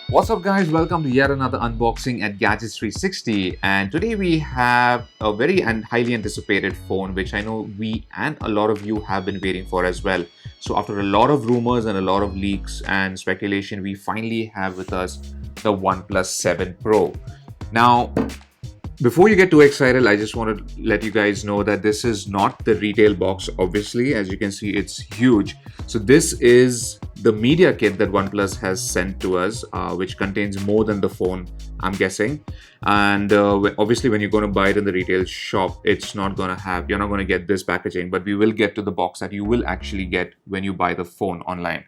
What's up guys, welcome to yet another unboxing at Gadgets 360, and today we have a very highly anticipated phone which I know we and a lot of you have been waiting for as well. So after a lot of rumors and a lot of leaks and speculation, we finally have with us the OnePlus 7 Pro. Now, before you get too excited, I just want to let you guys know that this is not the retail box. Obviously, as you can see, it's huge. So this is the media kit that OnePlus has sent to us, which contains more than the phone, I'm guessing. And obviously, when you're going to buy it in the retail shop, it's not going to have, you're not going to get this packaging, but we will get to the box that you will actually get when you buy the phone online.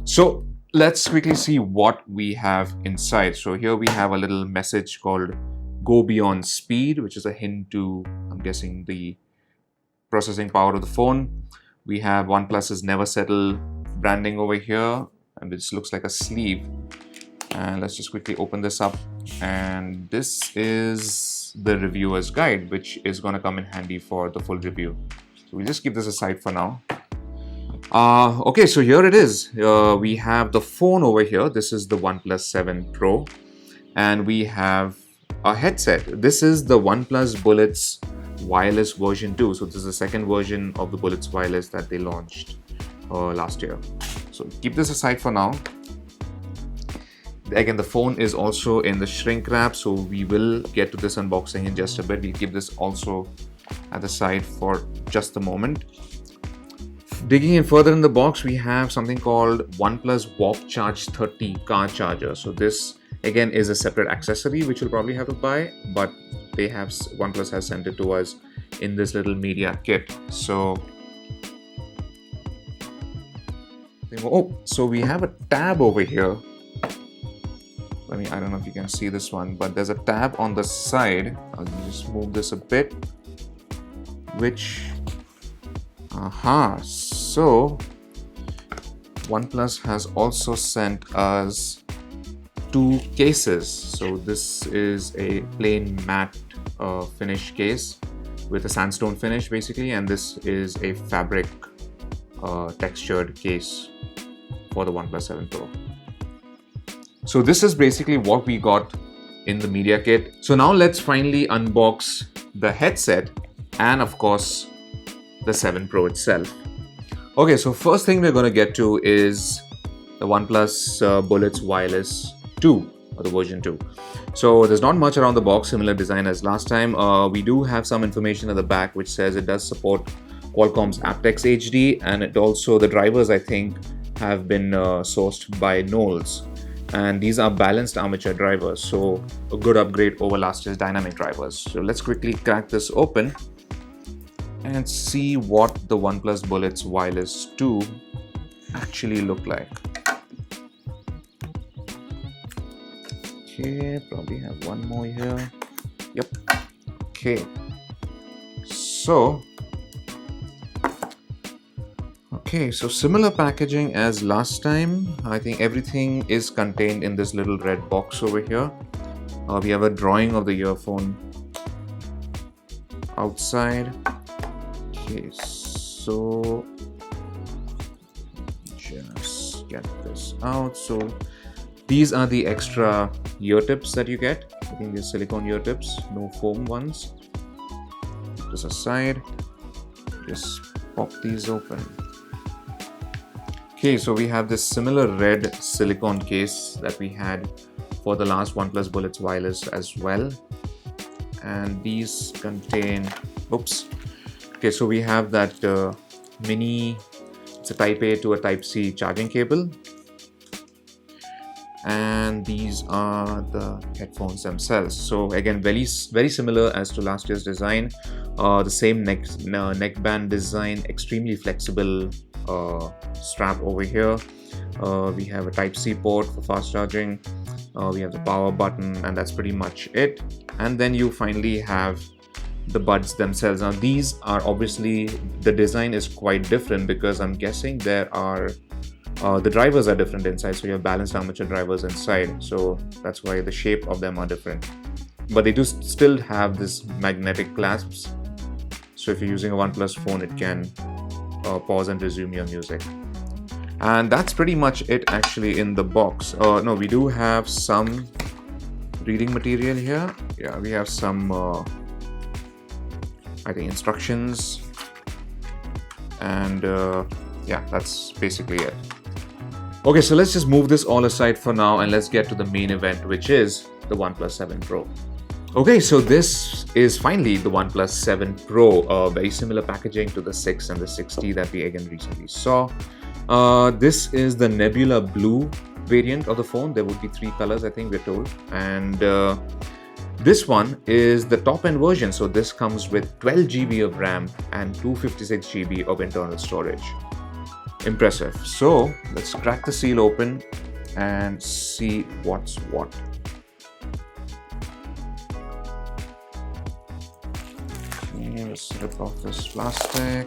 So let's quickly see what we have inside. So here we have a little message called Go Beyond Speed, which is a hint to, I'm guessing, the processing power of the phone. We have OnePlus's Never Settle branding over here, and this looks like a sleeve. And let's just quickly open this up. And this is the reviewer's guide, which is going to come in handy for the full review. So we'll just keep this aside for now. Okay, so here it is. We have the phone over here. This is the OnePlus 7 Pro. And we have a headset. This is the OnePlus Bullets Wireless version 2. So this is the second version of the Bullets Wireless that they launched last year. So keep this aside for now. Again, the phone is also in the shrink wrap, so we will get to this unboxing in just a bit. We'll keep this also at the side for just a moment. Digging in further in the box, we have something called OnePlus Warp Charge 30 car charger. So this again is a separate accessory which you'll probably have to buy, but OnePlus has sent it to us in this little media kit. So we have a tab over here. I don't know if you can see this one, but there's a tab on the side. I'll just move this a bit, which so OnePlus has also sent us two cases. So this is a plain matte finish case with a sandstone finish basically, and this is a fabric textured case for the OnePlus 7 Pro. So this is basically what we got in the media kit. So now let's finally unbox the headset and of course the 7 Pro itself. Okay, so first thing we're going to get to is the OnePlus Bullets Wireless 2 or the version 2. So there's not much around the box, similar design as last time. We do have some information at the back which says it does support Qualcomm's aptX HD, and it also, the drivers I think have been sourced by Knowles, and these are balanced armature drivers, so a good upgrade over last year's dynamic drivers. So let's quickly crack this open and see what the OnePlus Bullets Wireless 2 actually look like. Okay, probably have one more here. Yep. Okay. So similar packaging as last time. I think everything is contained in this little red box over here. We have a drawing of the earphone outside. Okay, so just get this out. So these are the extra ear tips that you get. I think these silicone ear tips, no foam ones. Put this aside. Just pop these open. Okay, so we have this similar red silicone case that we had for the last OnePlus Bullets Wireless as well. And these contain, okay, so we have that it's a Type A to a Type C charging cable. And these are the headphones themselves. So again, very similar as to last year's design. The same neckband design, extremely flexible strap over here. We have a Type C port for fast charging. We have the power button, and that's pretty much it. And then you finally have the buds themselves. Now these are obviously, the design is quite different because I'm guessing there are the drivers are different inside, so you have balanced armature drivers inside, so that's why the shape of them are different. But they do still have this magnetic clasps, so if you're using a OnePlus phone, it can pause and resume your music. And that's pretty much it actually in the box. No, we do have some reading material here. Yeah, we have some I think instructions, and yeah, that's basically it. Okay, so let's just move this all aside for now and let's get to the main event, which is the OnePlus 7 Pro. Okay, so this is finally the OnePlus 7 Pro, very similar packaging to the 6 and the 6T that we again recently saw. This is the Nebula Blue variant of the phone. There would be 3 colors, I think we're told. And this one is the top end version. So this comes with 12 GB of RAM and 256 GB of internal storage. Impressive. So let's crack the seal open and see what's what. Okay, let's rip off this plastic.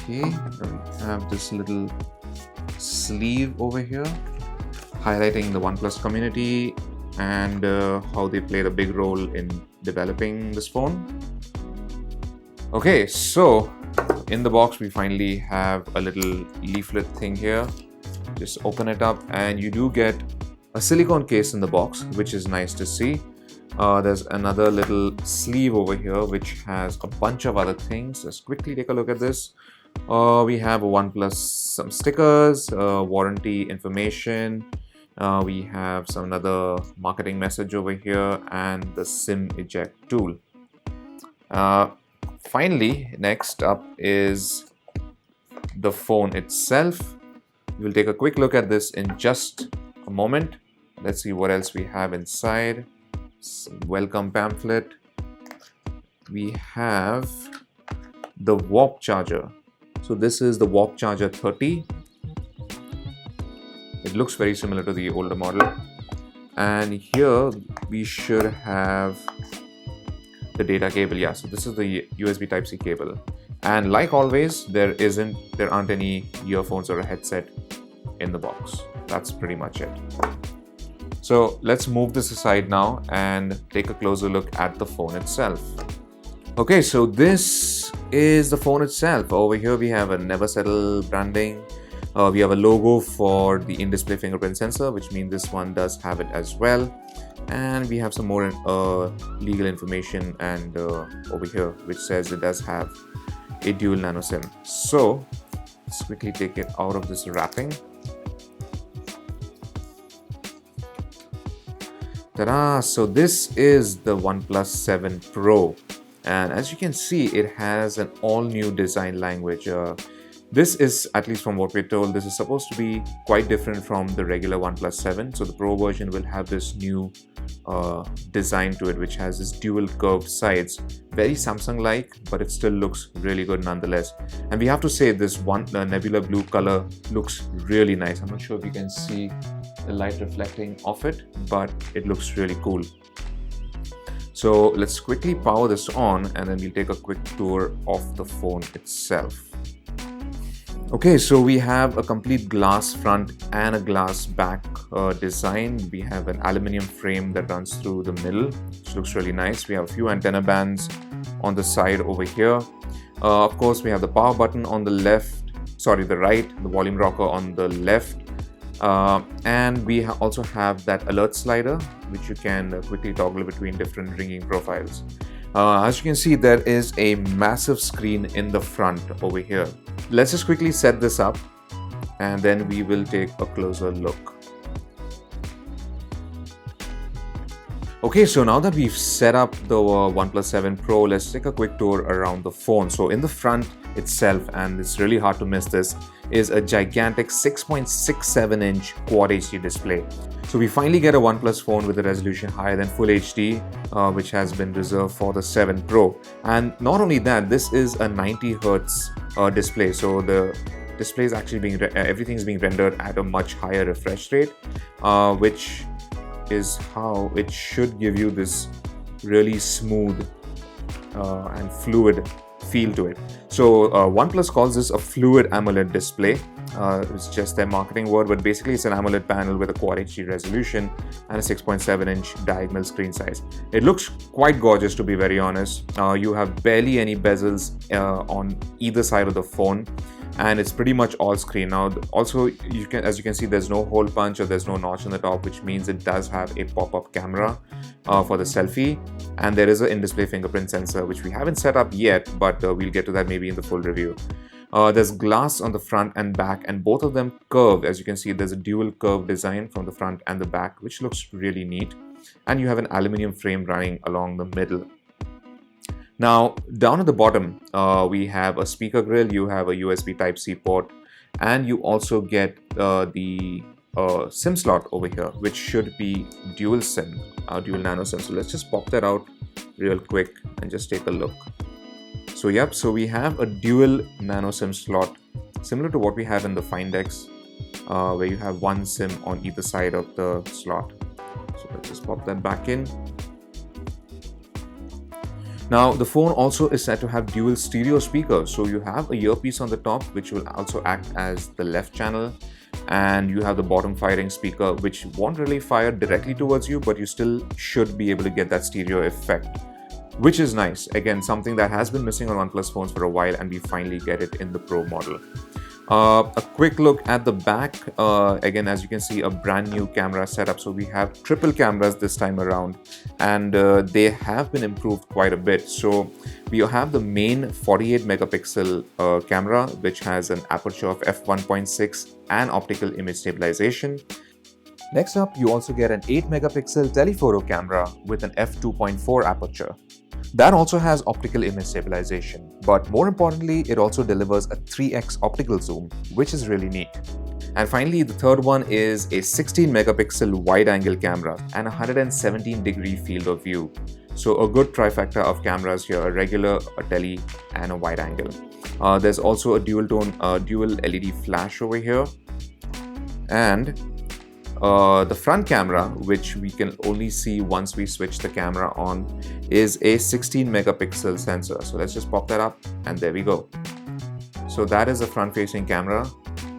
Okay, we have this little sleeve over here highlighting the OnePlus community and how they played a big role in developing this phone. Okay, so in the box we finally have a little leaflet thing here. Just open it up and you do get a silicone case in the box, which is nice to see. There's another little sleeve over here which has a bunch of other things. Let's quickly take a look at this. We have a OnePlus, some stickers, warranty information. We have some another marketing message over here and the SIM eject tool. Finally, next up is the phone itself. We'll take a quick look at this in just a moment. Let's see what else we have inside. Some welcome pamphlet. We have the Warp charger. So this is the Warp Charger 30. It looks very similar to the older model. And here we should have the data cable. Yeah, so this is the USB Type-C cable. And like always, there aren't any earphones or a headset in the box. That's pretty much it. So let's move this aside now and take a closer look at the phone itself. Okay, so this is the phone itself. Over here we have a Never Settle branding. We have a logo for the in-display fingerprint sensor, which means this one does have it as well. And we have some more legal information and over here, which says it does have a dual nano SIM. So let's quickly take it out of this wrapping. Ta-da! So this is the OnePlus 7 Pro. And as you can see, it has an all-new design language. This is, at least from what we're told, this is supposed to be quite different from the regular OnePlus 7. So the Pro version will have this new design to it, which has this dual curved sides. Very Samsung-like, but it still looks really good nonetheless. And we have to say this one Nebula Blue color looks really nice. I'm not sure if you can see the light reflecting off it, but it looks really cool. So let's quickly power this on and then we'll take a quick tour of the phone itself. Okay, so we have a complete glass front and a glass back design. We have an aluminum frame that runs through the middle, which looks really nice. We have a few antenna bands on the side over here. Of course, we have the power button on the the right, the volume rocker on the left. And we also have that alert slider, which you can quickly toggle between different ringing profiles. As you can see, there is a massive screen in the front over here. Let's just quickly set this up and then we will take a closer look. Okay, so now that we've set up the OnePlus 7 Pro, let's take a quick tour around the phone. So in the front itself, and it's really hard to miss this, is a gigantic 6.67-inch Quad HD display. So we finally get a OnePlus phone with a resolution higher than Full HD, which has been reserved for the 7 Pro. And not only that, this is a 90 Hz display. So the display is actually everything is being rendered at a much higher refresh rate, which is how it should give you this really smooth and fluid feel to it. So OnePlus calls this a fluid AMOLED display. It's just their marketing word, but basically it's an AMOLED panel with a Quad HD resolution and a 6.7-inch diagonal screen size. It looks quite gorgeous, to be very honest. You have barely any bezels on either side of the phone, and it's pretty much all screen. Now also, as you can see, there's no hole punch or there's no notch on the top, which means it does have a pop-up camera for the selfie, and there is an in-display fingerprint sensor, which we haven't set up yet, but we'll get to that maybe in the full review. There's glass on the front and back, and both of them curved. As you can see, there's a dual curve design from the front and the back, which looks really neat. And you have an aluminum frame running along the middle. Now, down at the bottom, we have a speaker grill, you have a USB Type-C port, and you also get the SIM slot over here, which should be dual SIM, dual nano SIM. So let's just pop that out real quick and just take a look. So yep, so we have a dual nano SIM slot, similar to what we have in the Find X, where you have one SIM on either side of the slot. So let's just pop that back in. Now the phone also is said to have dual stereo speakers. So you have a earpiece on the top, which will also act as the left channel, and you have the bottom firing speaker, which won't really fire directly towards you, but you still should be able to get that stereo effect, which is nice. Again, something that has been missing on OnePlus phones for a while, and we finally get it in the Pro model. A quick look at the back. Again, as you can see, a brand new camera setup. So we have triple cameras this time around, and they have been improved quite a bit. So we have the main 48 megapixel camera, which has an aperture of f1.6 and optical image stabilization. Next up, you also get an 8 megapixel telephoto camera with an f2.4 aperture. That also has optical image stabilization, but more importantly, it also delivers a 3x optical zoom, which is really neat. And finally, the third one is a 16 megapixel wide-angle camera and a 117-degree field of view. So a good trifecta of cameras here, a regular, a tele, and a wide-angle. There's also a dual LED flash over here. And the front camera, which we can only see once we switch the camera on, is a 16 megapixel sensor. So let's just pop that up, and there we go. So that is a front-facing camera,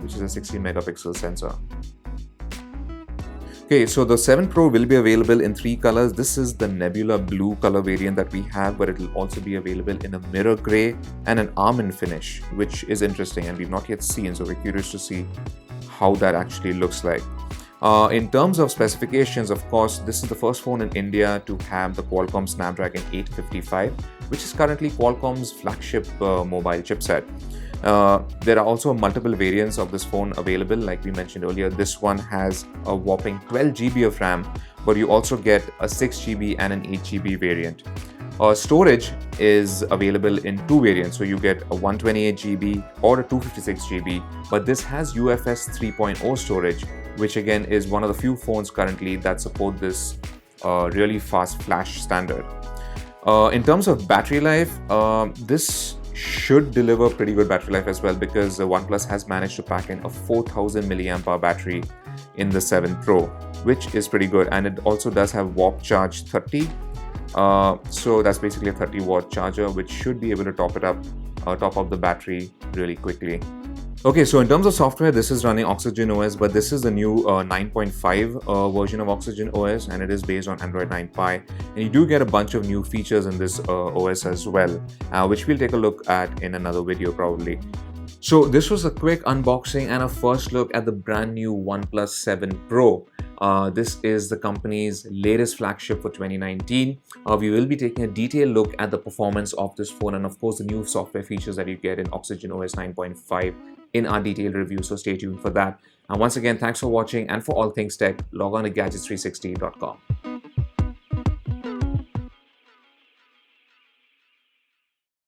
which is a 16 megapixel sensor. Okay, so the 7 Pro will be available in 3 colors. This is the Nebula Blue color variant that we have, but it will also be available in a mirror gray and an almond finish, which is interesting and we've not yet seen. So we're curious to see how that actually looks like. In terms of specifications, of course, this is the first phone in India to have the Qualcomm Snapdragon 855, which is currently Qualcomm's flagship mobile chipset. There are also multiple variants of this phone available. Like we mentioned earlier, this one has a whopping 12 GB of RAM, but you also get a 6 GB and an 8 GB variant. Storage is available in 2 variants, so you get a 128 GB or a 256 GB, but this has UFS 3.0 storage, which again is one of the few phones currently that support this really fast flash standard. In terms of battery life, this should deliver pretty good battery life as well, because OnePlus has managed to pack in a 4000 mAh battery in the 7 Pro, which is pretty good, and it also does have Warp Charge 30. So that's basically a 30-watt charger, which should be able to top up the battery really quickly. Okay, so in terms of software, this is running Oxygen OS, but this is the new 9.5 version of Oxygen OS, and it is based on Android 9 Pie. And you do get a bunch of new features in this OS as well, which we'll take a look at in another video probably. So this was a quick unboxing and a first look at the brand new OnePlus 7 Pro. This is the company's latest flagship for 2019. We will be taking a detailed look at the performance of this phone and of course the new software features that you get in Oxygen OS 9.5 in our detailed review, so stay tuned for that. And once again, thanks for watching, and for all things tech, log on to gadgets360.com.